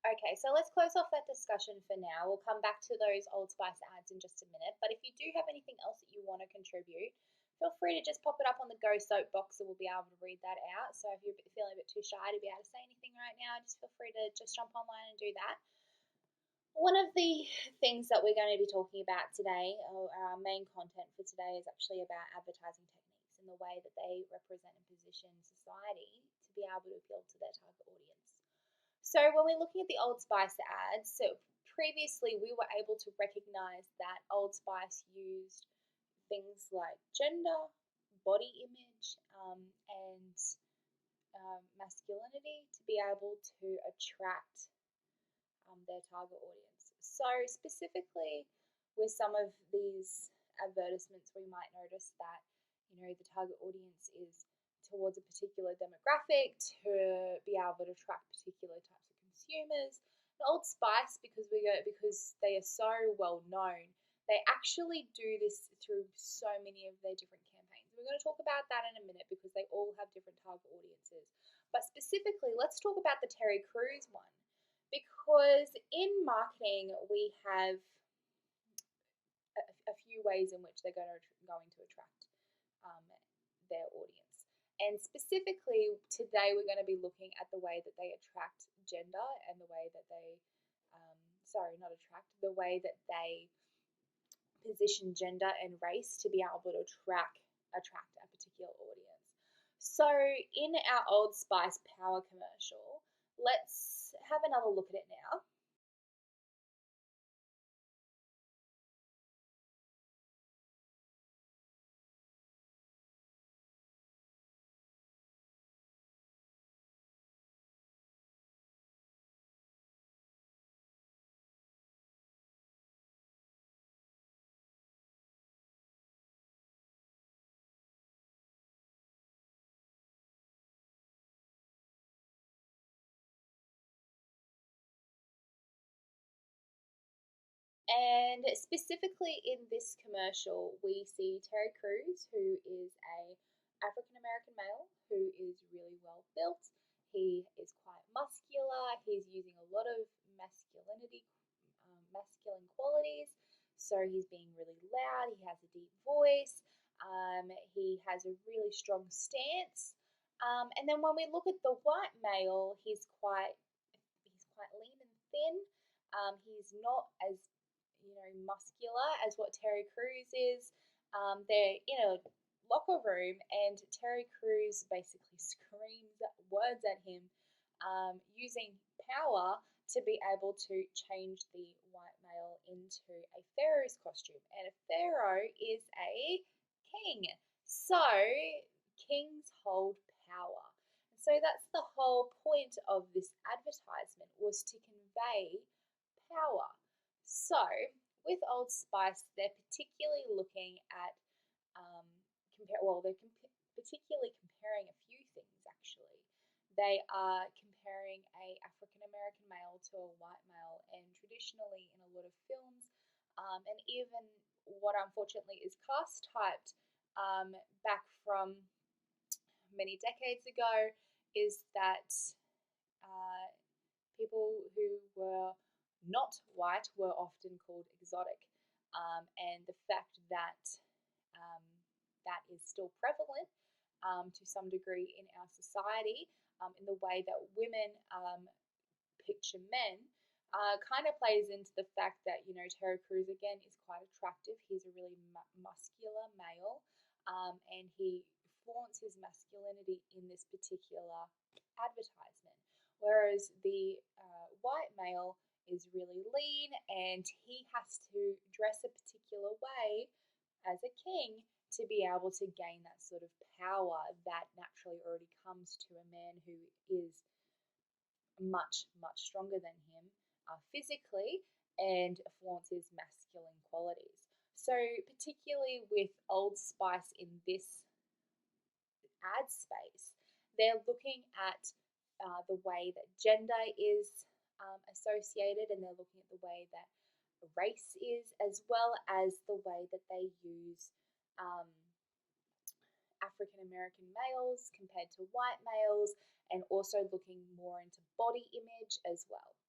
Okay, so let's close off that discussion for now. We'll come back to those Old Spice ads in just a minute. But if you do have anything else that you want to contribute, feel free to just pop it up on the Go Soap box and we'll be able to read that out. So if you're feeling a bit too shy to be able to say anything right now, just feel free to just jump online and do that. One of the things that we're going to be talking about today, or our main content for today, is actually about advertising techniques and the way that they represent and position society to be able to appeal to their target audience. So when we're looking at the Old Spice ads, so previously we were able to recognize that Old Spice used things like gender, body image, and masculinity to be able to attract their target audience. So specifically with some of these advertisements, we might notice that, the target audience is towards a particular demographic to be able to attract particular types of consumers. And Old Spice, because they are so well known, they actually do this through so many of their different campaigns. We're going to talk about that in a minute because they all have different target audiences. But specifically, let's talk about the Terry Crews one, because in marketing we have a few ways in which they're going to attract their audience. And specifically today we're going to be looking at the way that they attract gender and the way that they, the way that they position gender and race to be able to attract a particular audience. So in our Old Spice Power commercial, let's have another look at it now. And specifically in this commercial, we see Terry Crews, who is a African American male who is really well built. He is quite muscular. He's using a lot of masculine qualities. So he's being really loud. He has a deep voice. He has a really strong stance. And then when we look at the white male, he's quite lean and thin. He's not as muscular as what Terry Crews is. They're in a locker room, and Terry Crews basically screams words at him, using power to be able to change the white male into a pharaoh's costume. And a pharaoh is a king. So kings hold power. So that's the whole point of this advertisement, was to convey power. So with Old Spice, they're particularly looking at particularly comparing a few things actually. They are comparing a African American male to a white male, and traditionally in a lot of films, and even what unfortunately is cast typed back from many decades ago, is that people who were not white were often called exotic, and the fact that that is still prevalent to some degree in our society, in the way that women picture men, kind of plays into the fact that, Terry Crews again is quite attractive. He's a really muscular male, and he flaunts his masculinity in this particular advertisement. Whereas the white male is really lean and he has to dress a particular way as a king to be able to gain that sort of power that naturally already comes to a man who is much, much stronger than him physically and flaunts his masculine qualities. So particularly with Old Spice in this ad space, they're looking at the way that gender is associated, and they're looking at the way that race is, as well as the way that they use African American males compared to white males, and also looking more into body image as well.